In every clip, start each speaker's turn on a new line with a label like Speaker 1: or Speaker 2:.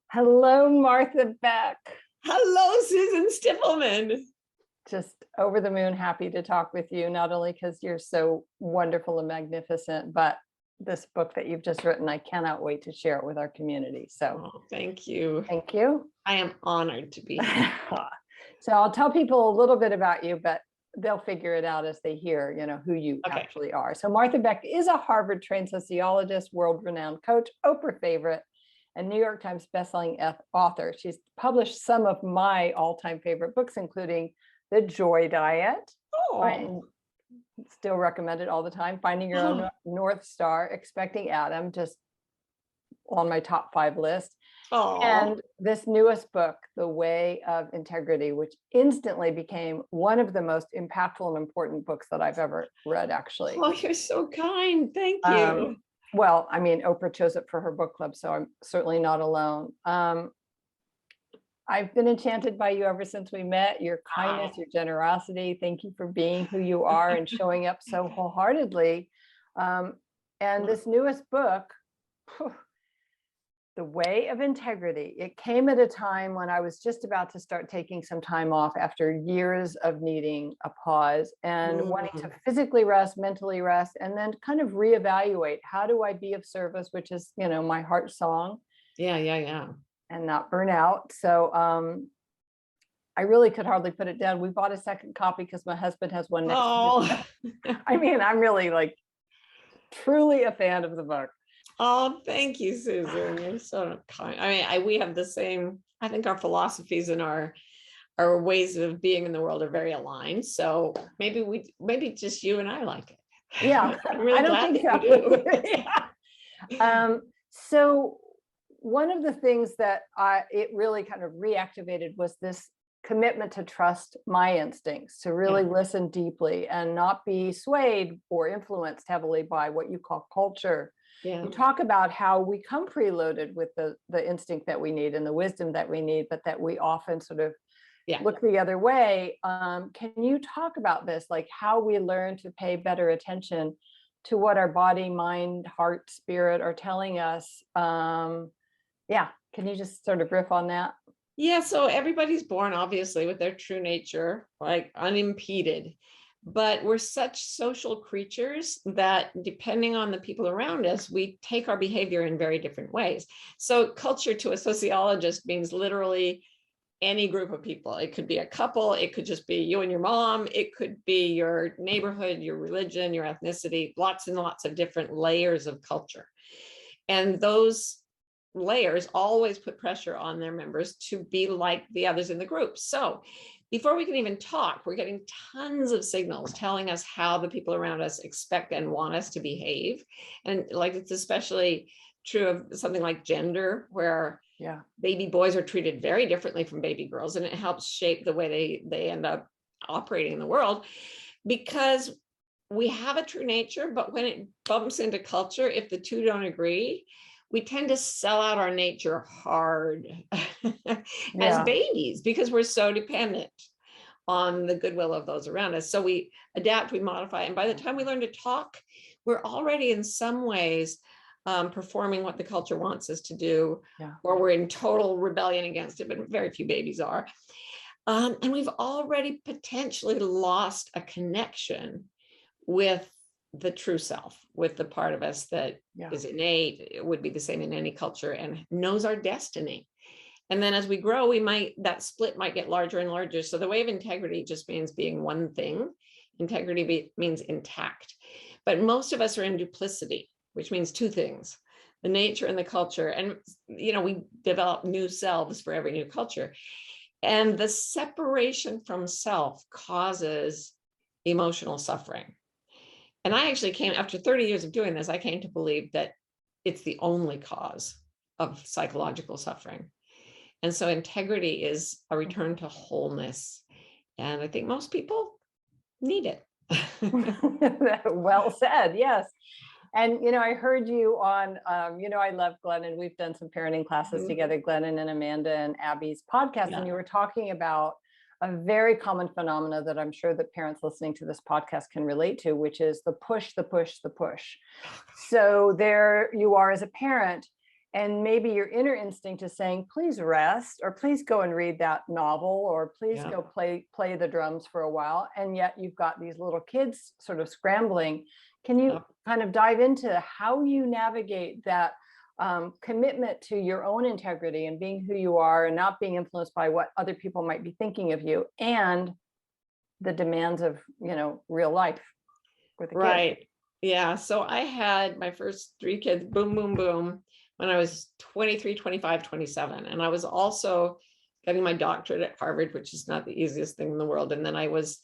Speaker 1: Hello, Martha Beck.
Speaker 2: Hello, Susan Stiffelman.
Speaker 1: Just over the moon, happy to talk with you, not only because you're so wonderful and magnificent, but this book that you've just written, I cannot wait to share it with our community. So
Speaker 2: Thank you.
Speaker 1: thank you.
Speaker 2: I am honored to be here.
Speaker 1: So I'll tell people a little bit about you, but they'll figure it out as they hear, who you actually are. So Martha Beck is a Harvard-trained sociologist, world-renowned coach, Oprah favorite, and New York Times bestselling author. She's published some of my all-time favorite books, including The Joy Diet. I still recommend it all the time. Finding Your Own North Star, Expecting Adam, just on my top 5 list. And this newest book, The Way of Integrity, which instantly became one of the most impactful and important books that I've ever read, actually.
Speaker 2: Oh, you're so kind. Thank you.
Speaker 1: Well, I mean, Oprah chose it for her book club, so I'm certainly not alone. I've been enchanted by you ever since we met, your kindness, your generosity. Thank you for being who you are and showing up so wholeheartedly. And this newest book, The Way of Integrity, it came at a time when I was just about to start taking some time off after years of needing a pause and wanting to physically rest, mentally rest, and then kind of reevaluate, how do I be of service, which is, my heart song.
Speaker 2: Yeah.
Speaker 1: And not burn out. So I really could hardly put it down. We bought a second copy because my husband has one next to I mean, I'm really truly a fan of the book.
Speaker 2: Oh, thank you, Susan. You're so kind. I mean, we have the same, I think our philosophies and our ways of being in the world are very aligned. So maybe just you and I like it.
Speaker 1: Yeah.
Speaker 2: I'm really glad that you
Speaker 1: do. So one of the things that it really kind of reactivated was this commitment to trust my instincts, to really listen deeply and not be swayed or influenced heavily by what you call culture. You talk about how we come preloaded with the instinct that we need and the wisdom that we need, but that we often sort of look the other way. Can you talk about this, like how we learn to pay better attention to what our body, mind, heart, spirit are telling us? Can you just sort of riff on that?
Speaker 2: Yeah, so everybody's born obviously with their true nature, like unimpeded. But we're such social creatures that depending on the people around us, we take our behavior in very different ways. So culture to a sociologist means literally any group of people. It could be a couple, it could just be you and your mom, it could be your neighborhood, your religion, your ethnicity, lots and lots of different layers of culture. And those layers always put pressure on their members to be like the others in the group. So before we can even talk, we're getting tons of signals telling us how the people around us expect and want us to behave. And it's especially true of something like gender, where baby boys are treated very differently from baby girls, and it helps shape the way they end up operating in the world, because we have a true nature, but when it bumps into culture, if the two don't agree, we tend to sell out our nature hard as babies, because we're so dependent on the goodwill of those around us. So we adapt, we modify. And by the time we learn to talk, we're already in some ways performing what the culture wants us to do, or we're in total rebellion against it, but very few babies are. And we've already potentially lost a connection with the true self, with the part of us that is innate, it would be the same in any culture, and knows our destiny. And then as we grow, that split might get larger and larger. So the way of integrity just means being one thing. Integrity means intact. But most of us are in duplicity, which means two things: the nature and the culture. And we develop new selves for every new culture. And the separation from self causes emotional suffering. And I actually after 30 years of doing this, I came to believe that it's the only cause of psychological suffering. And so integrity is a return to wholeness. And I think most people need it.
Speaker 1: Well said. Yes. And, I heard you on, I love Glennon. We've done some parenting classes together, Glennon and Amanda and Abby's podcast. And you were talking about a very common phenomena that I'm sure that parents listening to this podcast can relate to, which is the push, the push, the push. So there you are as a parent, And maybe your inner instinct is saying, please rest, or please go and read that novel, or please
Speaker 2: Yeah.
Speaker 1: go play the drums for a while. And yet you've got these little kids sort of scrambling. Can you kind of dive into how you navigate that commitment to your own integrity and being who you are and not being influenced by what other people might be thinking of you, and the demands of, real life with the kids?
Speaker 2: Right. Yeah. So I had my first 3 kids, boom, boom, boom, when I was 23, 25, 27. And I was also getting my doctorate at Harvard, which is not the easiest thing in the world. And then I was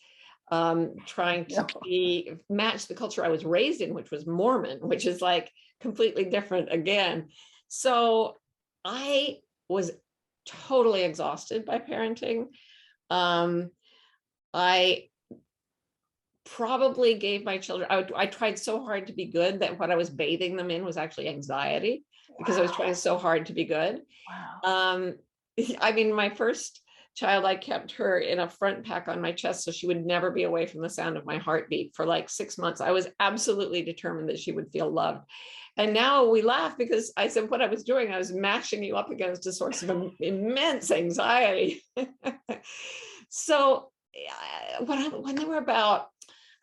Speaker 2: trying to match the culture I was raised in, which was Mormon, which is like completely different again. So I was totally exhausted by parenting. I probably gave my children, I tried so hard to be good that what I was bathing them in was actually anxiety, because I was trying so hard to be good.
Speaker 1: Wow.
Speaker 2: I mean, my first child, I kept her in a front pack on my chest so she would never be away from the sound of my heartbeat for like 6 months. I was absolutely determined that she would feel loved. And now we laugh because I said what I was doing, I was mashing you up against a source of immense anxiety. So when they were about,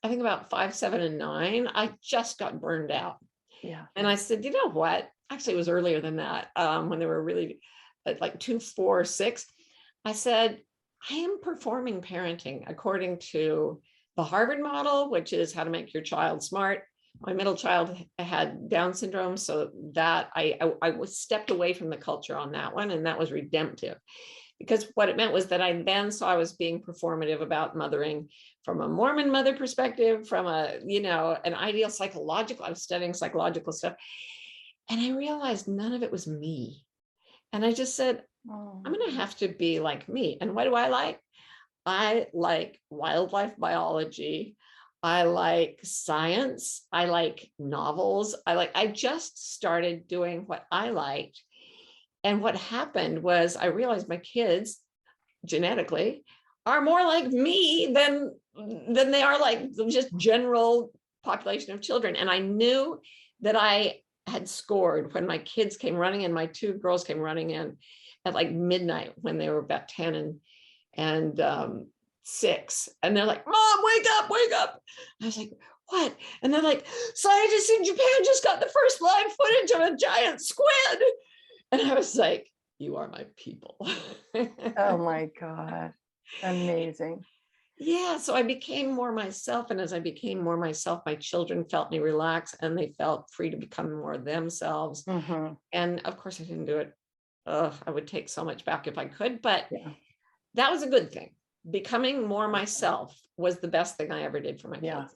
Speaker 2: I think about 5, 7, and 9, I just got burned out.
Speaker 1: Yeah.
Speaker 2: And I said, you know what? Actually, it was earlier than that, when they were really like 2, 4, 6. I said, I am performing parenting according to the Harvard model, which is how to make your child smart. My middle child had Down syndrome, so that I was stepped away from the culture on that one, and that was redemptive. Because what it meant was that I then saw I was being performative about mothering from a Mormon mother perspective, from an ideal psychological, I was studying psychological stuff. And I realized none of it was me. And I just said, I'm going to have to be like me. And what do I like? I like wildlife biology. I like science. I like novels. I just started doing what I liked. And what happened was I realized my kids genetically are more like me than they are like just general population of children. And I knew that I had scored when my kids came running in. My 2 girls came running in at like midnight when they were about 10 and 6. And they're like, Mom, wake up, wake up. I was like, what? And they're like, scientists in Japan just got the first live footage of a giant squid. And I was like, you are my people.
Speaker 1: Oh my God. Amazing.
Speaker 2: Yeah. So I became more myself. And as I became more myself, my children felt me relax and they felt free to become more themselves.
Speaker 1: Mm-hmm.
Speaker 2: And of course I didn't do it. I would take so much back if I could, but that was a good thing. Becoming more myself was the best thing I ever did for my kids.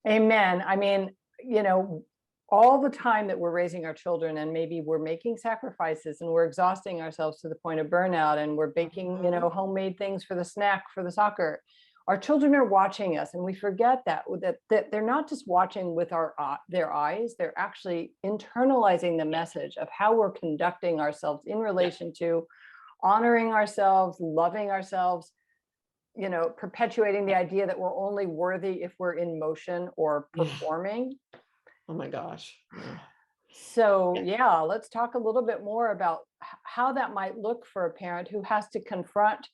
Speaker 1: Amen. I mean, all the time that we're raising our children, and maybe we're making sacrifices and we're exhausting ourselves to the point of burnout, and we're baking, homemade things for the snack, for the soccer. Our children are watching us, and we forget that they're not just watching with their eyes, they're actually internalizing the message of how we're conducting ourselves in relation to honoring ourselves, loving ourselves, perpetuating the idea that we're only worthy if we're in motion or performing.
Speaker 2: Oh my gosh.
Speaker 1: So let's talk a little bit more about how that might look for a parent who has to confront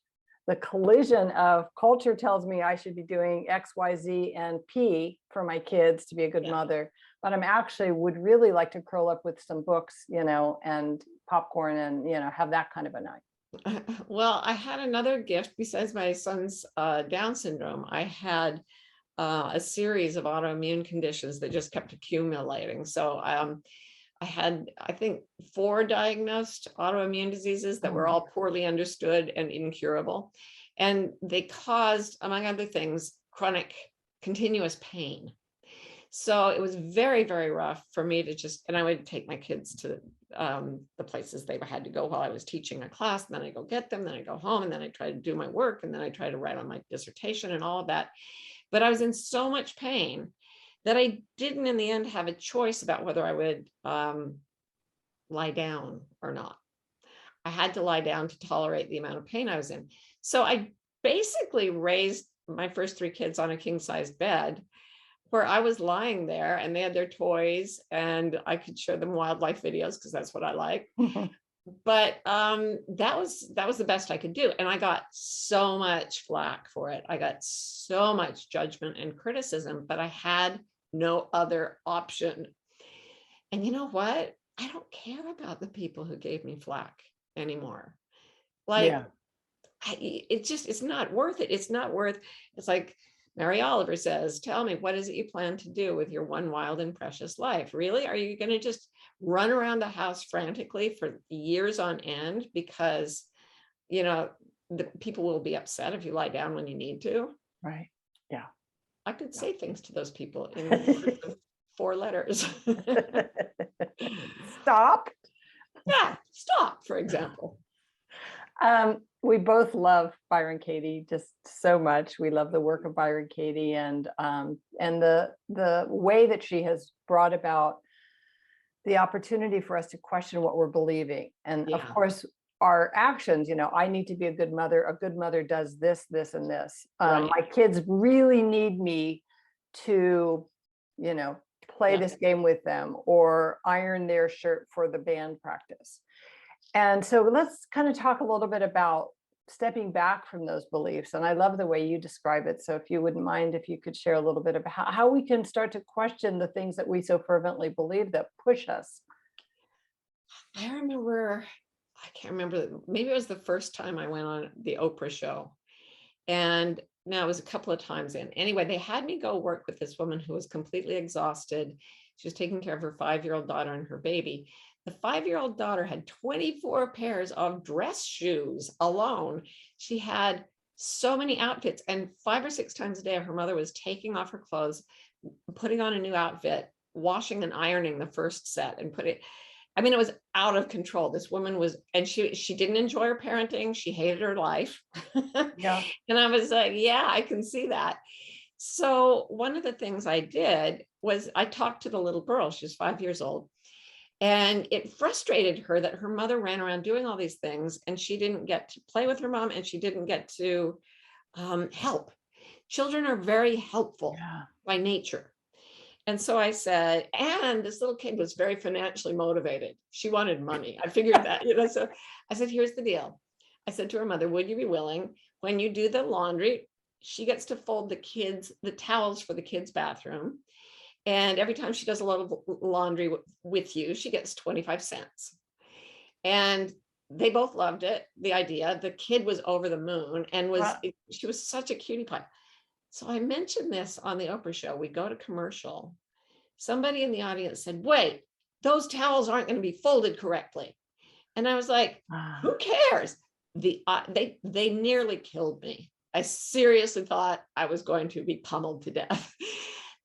Speaker 1: the collision of culture tells me I should be doing X, Y, Z, and P for my kids to be a good mother, but I'm actually would really like to curl up with some books, and popcorn and, have that kind of a night.
Speaker 2: Well, I had another gift besides my son's Down syndrome. I had a series of autoimmune conditions that just kept accumulating. So I had, I think, 4 diagnosed autoimmune diseases that were all poorly understood and incurable. And they caused, among other things, chronic continuous pain. So it was very, very rough for me to and I would take my kids to the places they had to go while I was teaching a class. And then I go get them, then I go home, and then I try to do my work, and then I try to write on my dissertation and all of that. But I was in so much pain that I didn't in the end have a choice about whether I would lie down or not. I had to lie down to tolerate the amount of pain I was in. So I basically raised my first 3 kids on a king-size bed, where I was lying there and they had their toys and I could show them wildlife videos because that's what I like. But that was the best I could do. And I got so much flack for it. I got so much judgment and criticism, but I had no other option. And you know what? I don't care about the people who gave me flack anymore. Like,
Speaker 1: Yeah.
Speaker 2: it's not worth it. It's not worth, it's like Mary Oliver says, tell me, what is it you plan to do with your one wild and precious life? Really? Are you going to just run around the house frantically for years on end because, the people will be upset if you lie down when you need to?
Speaker 1: Right. Yeah.
Speaker 2: I could say things to those people in the 4 letters.
Speaker 1: Stop.
Speaker 2: Yeah, stop, for example.
Speaker 1: We both love Byron Katie just so much. We love the work of Byron Katie and the way that she has brought about the opportunity for us to question what we're believing. And of course, our actions, I need to be a good mother. A good mother does this, this, and this.
Speaker 2: Right.
Speaker 1: My kids really need me to, play this game with them or iron their shirt for the band practice. And so let's kind of talk a little bit about stepping back from those beliefs. And I love the way you describe it. So if you wouldn't mind, if you could share a little bit about how we can start to question the things that we so fervently believe that push us.
Speaker 2: I can't remember, maybe it was the first time I went on the Oprah show. And now it was a couple of times in. Anyway, they had me go work with this woman who was completely exhausted. She was taking care of her 5-year-old daughter and her baby. The 5-year-old daughter had 24 pairs of dress shoes alone. She had so many outfits, and 5 or 6 times a day, her mother was taking off her clothes, putting on a new outfit, washing and ironing the first set and it was out of control. This woman was, and she didn't enjoy her parenting. She hated her life.
Speaker 1: Yeah.
Speaker 2: And I was like, yeah, I can see that. So one of the things I did was I talked to the little girl. She was 5 years old. And it frustrated her that her mother ran around doing all these things and she didn't get to play with her mom and she didn't get to help. Children are very helpful by nature. And so I said, and this little kid was very financially motivated. She wanted money. I figured that, so I said, here's the deal. I said to her mother, would you be willing, when you do the laundry, she gets to fold the towels for the kids' bathroom. And every time she does a lot of laundry with you, she gets 25 cents. And they both loved it, the idea. The kid was over the moon and she was such a cutie pie. So I mentioned this on the Oprah show. We go to commercial. Somebody in the audience said, wait, those towels aren't going to be folded correctly. And I was like, who cares? They nearly killed me. I seriously thought I was going to be pummeled to death.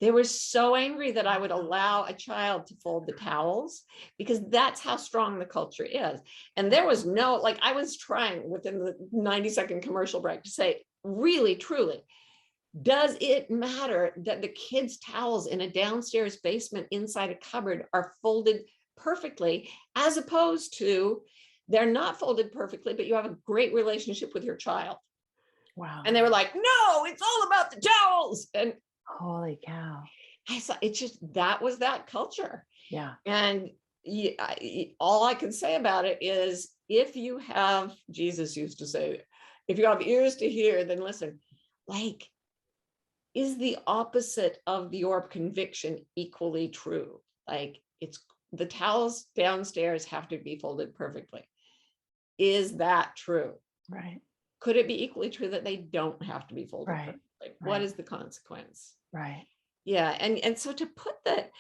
Speaker 2: They were so angry that I would allow a child to fold the towels because that's how strong the culture is. And there was I was trying within the 90-second commercial break to say, really, truly, does it matter that the kids' towels in a downstairs basement inside a cupboard are folded perfectly, as opposed to they're not folded perfectly, but you have a great relationship with your child?
Speaker 1: Wow.
Speaker 2: And they were like, no, it's all about the towels. And
Speaker 1: holy cow.
Speaker 2: I thought that was that culture.
Speaker 1: Yeah.
Speaker 2: And all I can say about it is, if you have, Jesus used to say, if you have ears to hear, then listen. Is the opposite of your conviction equally true? It's the towels downstairs have to be folded perfectly. Is that true?
Speaker 1: Right.
Speaker 2: Could it be equally true that they don't have to be folded perfectly?
Speaker 1: Right.
Speaker 2: What is the consequence?
Speaker 1: Right.
Speaker 2: Yeah. And so to put that,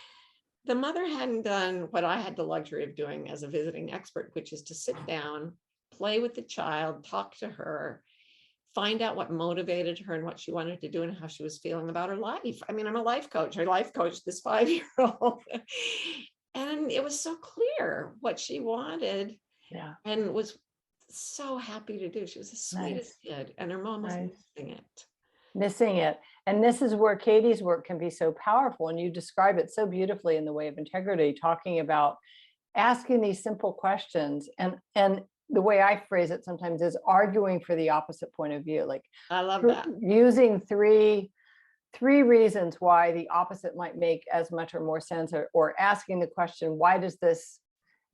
Speaker 2: the mother hadn't done what I had the luxury of doing as a visiting expert, which is to sit down, play with the child, talk to her, find out what motivated her and what she wanted to do and how she was feeling about her life. I'm a life coach. I life coached this 5-year-old. And it was so clear what she wanted.
Speaker 1: Yeah.
Speaker 2: And was so happy to do. She was the sweetest kid, and her mom was missing it. And this is where Katie's work can be so powerful. And you describe it so beautifully in the way of integrity, talking about asking these simple questions. And the way I phrase it sometimes is arguing for the opposite point of view. I love that.
Speaker 1: Using three 3 reasons why the opposite might make as much or more sense, or asking the question, why does this,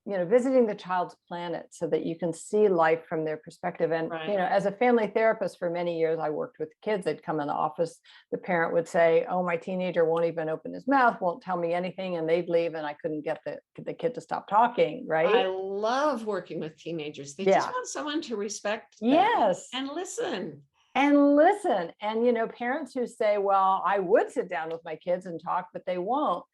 Speaker 1: visiting the child's planet so that you can see life from their perspective. And,
Speaker 2: Right.
Speaker 1: As a family therapist for many years, I worked with kids. They'd come in the office. The parent would say, oh, my teenager won't even open his mouth, won't tell me anything. And they'd leave and I couldn't get the kid to stop talking.
Speaker 2: I
Speaker 1: Right.
Speaker 2: love working with teenagers. They
Speaker 1: Yeah.
Speaker 2: just want someone to respect them
Speaker 1: Yes.
Speaker 2: and listen.
Speaker 1: And listen. And, parents who say, well, I would sit down with my kids and talk, but they won't.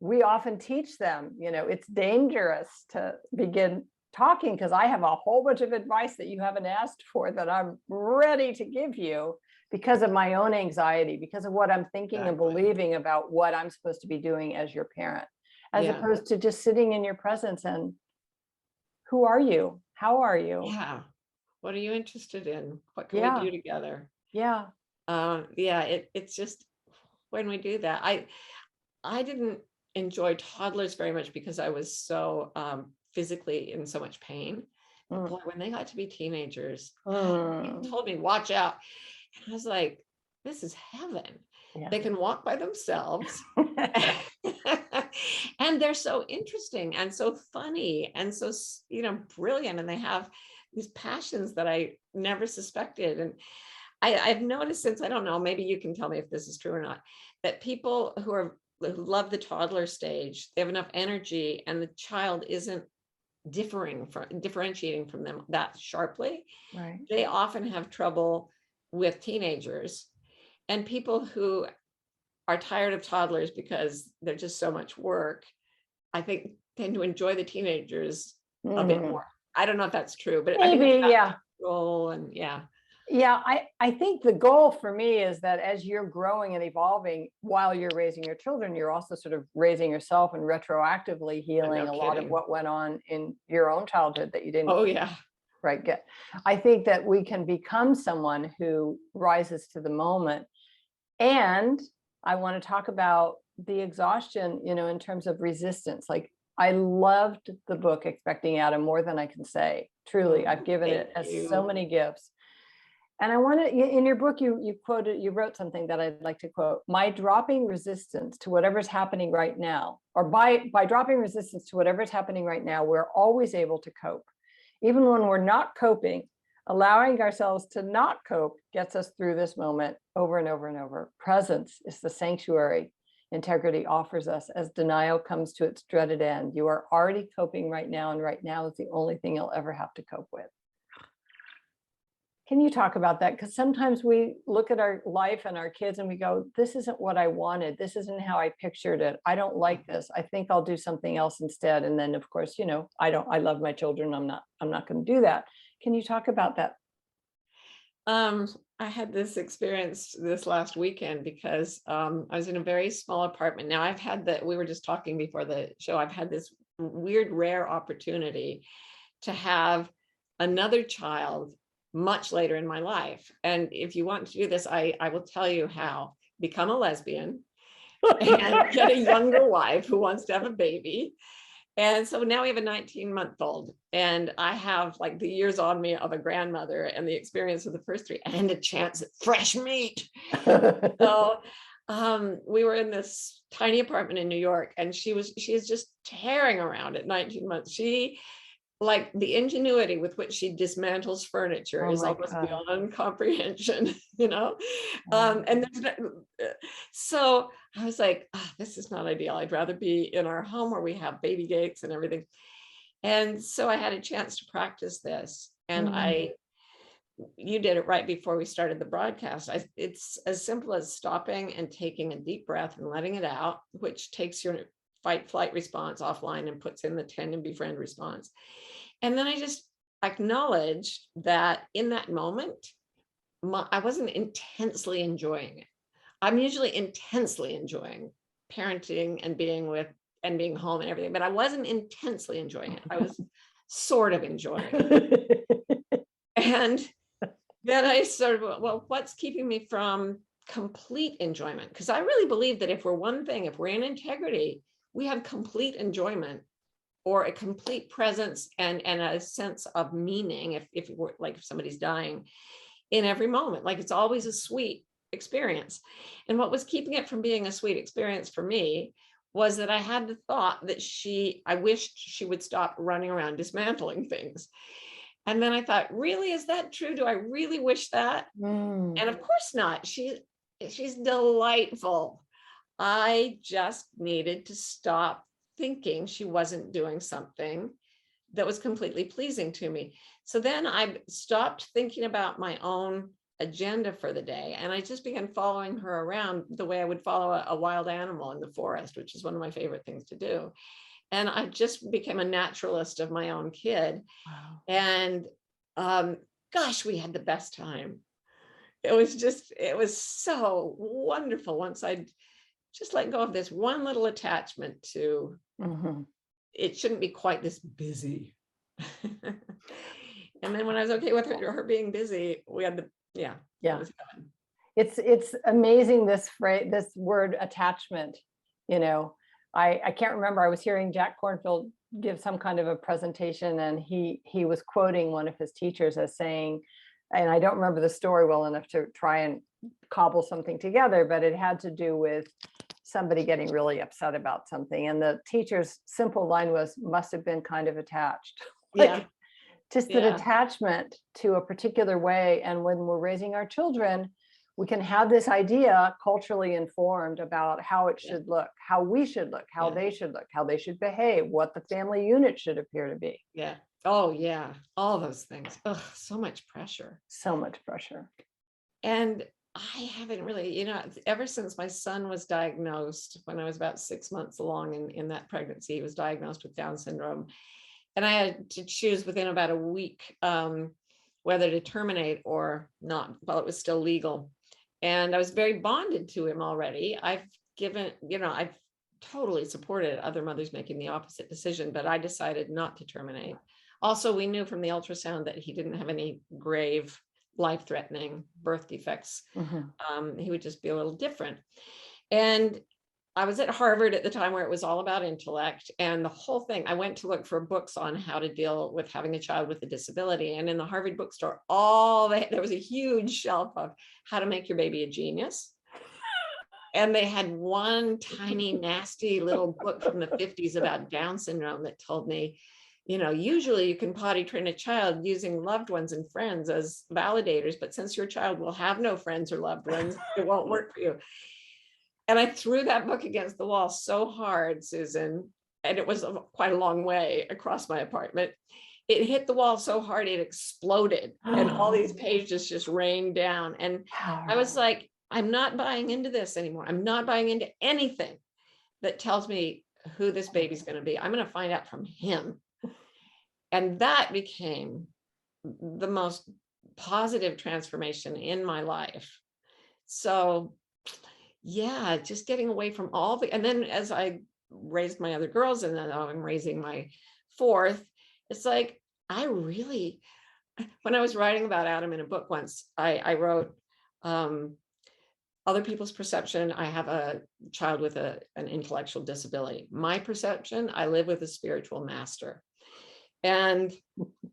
Speaker 1: We often teach them, it's dangerous to begin talking because I have a whole bunch of advice that you haven't asked for that I'm ready to give you because of my own anxiety, because of what I'm thinking and believing about what I'm supposed to be doing as your parent, as opposed to just sitting in your presence and who are you? How are you?
Speaker 2: Yeah. What are you interested in? What can we do together?
Speaker 1: Yeah.
Speaker 2: It's just when we do that, I didn't enjoy toddlers very much because I was so physically in so much pain. But boy, when they got to be teenagers, people told me, watch out. And I was like, this is heaven. Yeah. They can walk by themselves. And they're so interesting and so funny and so, brilliant. And they have these passions that I never suspected. And I've noticed since, I don't know, maybe you can tell me if this is true or not, that people who love the toddler stage, they have enough energy and the child isn't differentiating from them that sharply.
Speaker 1: Right.
Speaker 2: They often have trouble with teenagers, and people who are tired of toddlers because they're just so much work, I think tend to enjoy the teenagers a bit more. I don't know if that's true, but
Speaker 1: maybe,
Speaker 2: I think that's role and
Speaker 1: Yeah, I think the goal for me is that as you're growing and evolving while you're raising your children, you're also sort of raising yourself and retroactively healing a lot of what went on in your own childhood that you didn't get. I think that we can become someone who rises to the moment. And I want to talk about the exhaustion, in terms of resistance. Like, I loved the book Expecting Adam more than I can say. Truly, I've given it as so many gifts. And I want to, in your book, you wrote something that I'd like to quote: my dropping resistance to whatever's happening right now, or by dropping resistance to whatever's happening right now, we're always able to cope. Even when we're not coping, allowing ourselves to not cope gets us through this moment over and over and over. Presence is the sanctuary integrity offers us as denial comes to its dreaded end. You are already coping right now, and right now is the only thing you'll ever have to cope with. Can you talk about that? Because sometimes we look at our life and our kids and we go, this isn't what I wanted. This isn't how I pictured it. I don't like this. I think I'll do something else instead. And then, of course, I love my children. I'm not going to do that. Can you talk about that?
Speaker 2: I had this experience this last weekend because I was in a very small apartment. Now we were just talking before the show, I've had this weird, rare opportunity to have another child much later in my life. And if you want to do this, I will tell you how. Become a lesbian and get a younger wife who wants to have a baby. And so now we have a 19-month-old, and I have like the years on me of a grandmother and the experience of the first 3 and a chance at fresh meat. So we were in this tiny apartment in New York, and she is just tearing around at 19 months. She, like, the ingenuity with which she dismantles furniture is almost beyond comprehension, and so I was like, this is not ideal. I'd rather be in our home where we have baby gates and everything. And so I had a chance to practice this, and you did it right before we started the broadcast. It's as simple as stopping and taking a deep breath and letting it out, which takes your fight flight response offline and puts in the tend and befriend response. And then I just acknowledged that in that moment, I wasn't intensely enjoying it. I'm usually intensely enjoying parenting and being home and everything, but I wasn't intensely enjoying it. I was sort of enjoying it. And then I started, well, what's keeping me from complete enjoyment? Because I really believe that if we're one thing, if we're in integrity, we have complete enjoyment or a complete presence and a sense of meaning. If somebody's dying in every moment, like it's always a sweet experience. And what was keeping it from being a sweet experience for me was that I had the thought that I wished she would stop running around dismantling things. And then I thought, really, is that true? Do I really wish that? And of course not. She's delightful. I just needed to stop thinking she wasn't doing something that was completely pleasing to me. So then I stopped thinking about my own agenda for the day, and I just began following her around the way I would follow a wild animal in the forest, which is one of my favorite things to do. And I just became a naturalist of my own kid.
Speaker 1: Wow.
Speaker 2: And gosh, we had the best time. It was so wonderful once I just let go of this one little attachment to it shouldn't be quite this busy. And then when I was okay with her being busy, we had
Speaker 1: yeah.
Speaker 2: It was fun.
Speaker 1: It's amazing, this phrase, this word attachment. I can't remember. I was hearing Jack Kornfield give some kind of a presentation, and he was quoting one of his teachers as saying, and I don't remember the story well enough to try and cobble something together, but it had to do with somebody getting really upset about something. And the teacher's simple line was, must have been kind of attached. Just that attachment to a particular way. And when we're raising our children, we can have this idea culturally informed about how it should look, how we should look, how they should look, how they should behave, what the family unit should appear to be.
Speaker 2: Yeah. Oh, yeah. All those things. Oh, so much pressure.
Speaker 1: So much pressure.
Speaker 2: And I haven't really, ever since my son was diagnosed, when I was about 6 months along in that pregnancy, he was diagnosed with Down syndrome. And I had to choose within about a week whether to terminate or not while it was still legal. And I was very bonded to him already. I've totally supported other mothers making the opposite decision, but I decided not to terminate. Also, we knew from the ultrasound that he didn't have any grave, life-threatening birth defects. He would just be a little different. And I was at Harvard at the time where it was all about intellect, and the whole thing, I went to look for books on how to deal with having a child with a disability. And in the Harvard bookstore, there was a huge shelf of how to make your baby a genius. And they had one tiny, nasty little book from the 50s about Down syndrome that told me, usually you can potty train a child using loved ones and friends as validators, but since your child will have no friends or loved ones, it won't work for you. And I threw that book against the wall so hard, Susan, and it was quite a long way across my apartment. It hit the wall so hard it exploded, and all these pages just rained down. And I was like, I'm not buying into this anymore. I'm not buying into anything that tells me who this baby's going to be. I'm going to find out from him. And that became the most positive transformation in my life. So yeah, just getting away from and then as I raised my other girls, and then I'm raising my fourth, it's like, when I was writing about Adam in a book once, I wrote, other people's perception, I have a child with an intellectual disability. My perception, I live with a spiritual master. And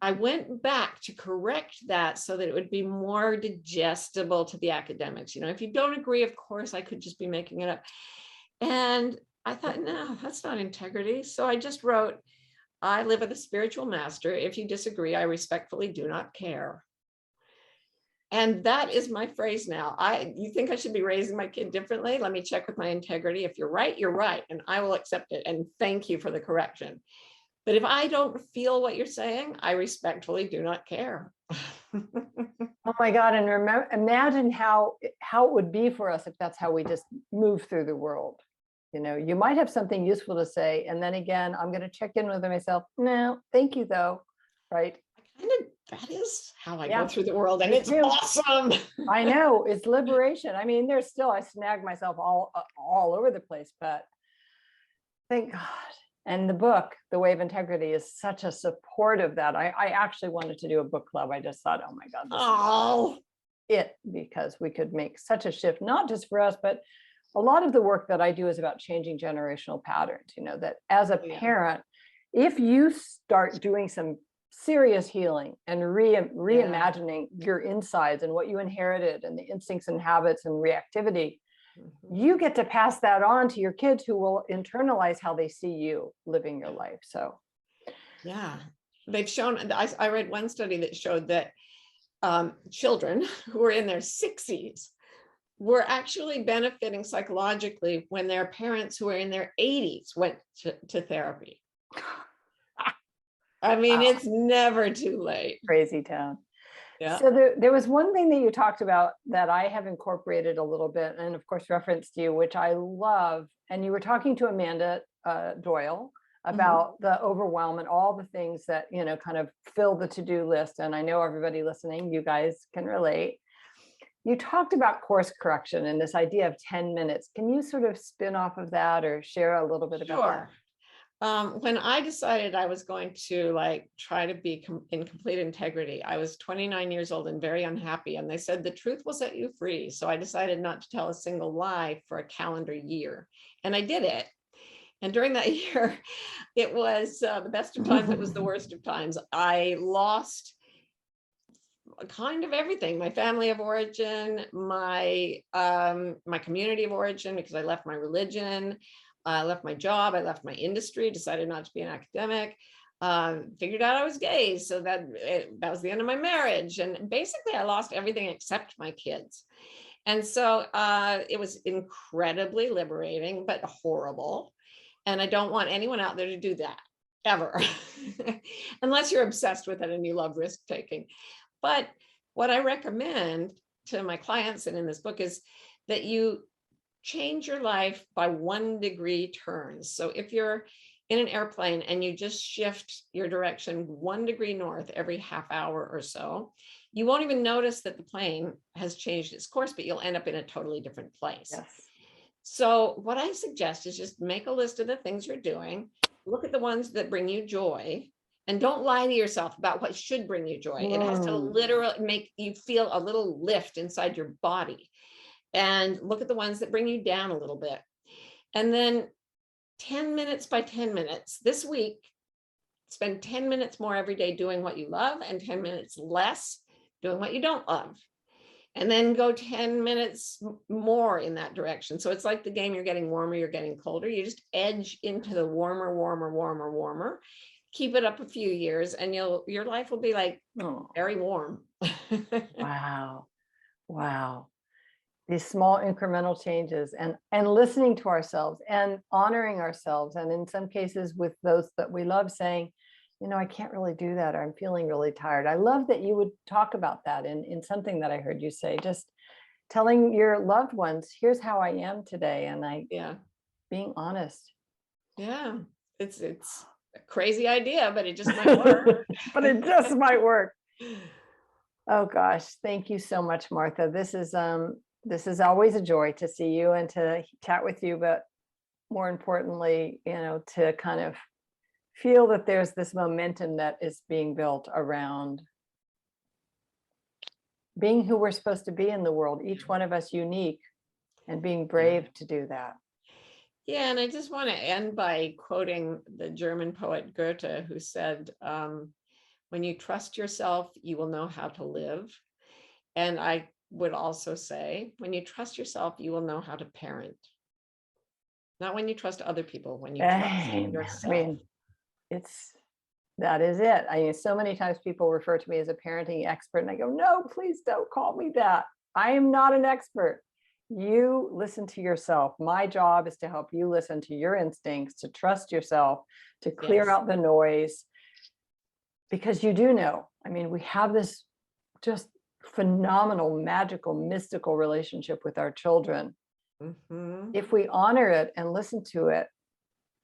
Speaker 2: I went back to correct that so that it would be more digestible to the academics. If you don't agree, of course, I could just be making it up. And I thought, no, that's not integrity. So I just wrote, I live with a spiritual master. If you disagree, I respectfully do not care. And that is my phrase now. You think I should be raising my kid differently? Let me check with my integrity. If you're right, you're right. And I will accept it. And thank you for the correction. But if I don't feel what you're saying, I respectfully do not care.
Speaker 1: Oh my God. And imagine how it would be for us if that's how we just move through the world. You might have something useful to say. And then again, I'm going to check in with myself. No, thank you though. Right.
Speaker 2: That is how I go through the world. And it's awesome.
Speaker 1: I know, it's liberation. I mean, I snag myself all over the place, but thank God. And the book, The Way of Integrity, is such a support of that. I actually wanted to do a book club. I just thought, oh my God, this is because we could make such a shift, not just for us, but a lot of the work that I do is about changing generational patterns. That as a parent, if you start doing some serious healing and reimagining your insides and what you inherited and the instincts and habits and reactivity, you get to pass that on to your kids, who will internalize how they see you living your life. So
Speaker 2: yeah, they've shown, I read one study that showed that children who were in their 60s were actually benefiting psychologically when their parents who were in their 80s went to therapy. I mean, wow. It's never too late.
Speaker 1: Crazy town.
Speaker 2: Yeah.
Speaker 1: So there was one thing that you talked about that I have incorporated a little bit, and of course referenced you, which I love. And you were talking to Amanda Doyle about the overwhelm and all the things that, you know, kind of fill the to-do list. And I know everybody listening, you guys can relate. You talked about course correction and this idea of 10 minutes. Can you sort of spin off of that or share a little bit about that?
Speaker 2: When I decided I was going to try to be in complete integrity, I was 29 years old and very unhappy. And they said, the truth will set you free. So I decided not to tell a single lie for a calendar year. And I did it. And during that year, it was the best of times. It was the worst of times. I lost kind of everything: my family of origin, my community of origin, because I left my religion. I left my job, I left my industry, decided not to be an academic, figured out I was gay. So that was the end of my marriage. And basically I lost everything except my kids. And so it was incredibly liberating, but horrible. And I don't want anyone out there to do that ever, unless you're obsessed with it and you love risk taking. But what I recommend to my clients and in this book is that you change your life by 1 degree turns. So if you're in an airplane and you just shift your direction 1 degree north every half hour or so, you won't even notice that the plane has changed its course, but you'll end up in a totally different place. Yes. So what I suggest is just make a list of the things you're doing, look at the ones that bring you joy, and don't lie to yourself about what should bring you joy. It has to literally make you feel a little lift inside your body. And look at the ones that bring you down a little bit. And then 10 minutes by 10 minutes this week, spend 10 minutes more every day doing what you love and 10 minutes less doing what you don't love. And then go 10 minutes more in that direction. So it's like the game, you're getting warmer, you're getting colder. You just edge into the warmer. Keep it up a few years and your life will be very warm.
Speaker 1: Wow. These small incremental changes and listening to ourselves and honoring ourselves. And in some cases with those that we love, saying, you know, I can't really do that, or I'm feeling really tired. I love that you would talk about that in something that I heard you say, just telling your loved ones, here's how I am today. And being honest.
Speaker 2: Yeah, it's a crazy idea, but it just might work.
Speaker 1: But it just might work. Oh gosh, thank you so much, Martha. This is always a joy to see you and to chat with you, but more importantly, you know, to kind of feel that there's this momentum that is being built around being who we're supposed to be in the world, each one of us unique, and being brave to do that.
Speaker 2: Yeah, and I just want to end by quoting the German poet Goethe, who said, when you trust yourself, you will know how to live. And I would also say, when you trust yourself, you will know how to parent. Not when you trust other people, when you trust yourself.
Speaker 1: I mean, that is it. I mean, so many times people refer to me as a parenting expert, and I go, no, please don't call me that. I am not an expert. You listen to yourself. My job is to help you listen to your instincts, to trust yourself, to clear out the noise, because you do know. I mean, we have this just phenomenal, magical, mystical relationship with our children. If we honor it and listen to it,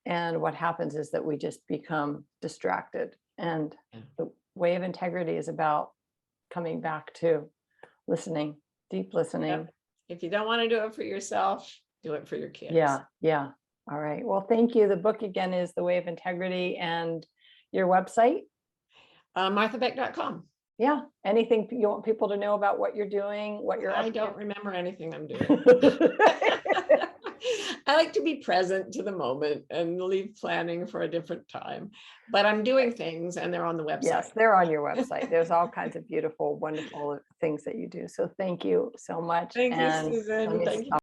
Speaker 1: and what happens is that we just become distracted. And the way of integrity is about coming back to listening, deep listening.
Speaker 2: Yep. If you don't want to do it for yourself, do it for your kids.
Speaker 1: Yeah. All right. Well, thank you. The book again is The Way of Integrity, and your website?
Speaker 2: MarthaBeck.com.
Speaker 1: Yeah. Anything you want people to know about what you're doing, what you're up to?
Speaker 2: I don't remember anything I'm doing. I like to be present to the moment and leave planning for a different time. But I'm doing things and they're on the website.
Speaker 1: Yes, they're on your website. There's all kinds of beautiful, wonderful things that you do. So thank you so much.
Speaker 2: Thank you,
Speaker 1: And let
Speaker 2: Susan.
Speaker 1: me
Speaker 2: Thank you.
Speaker 1: stop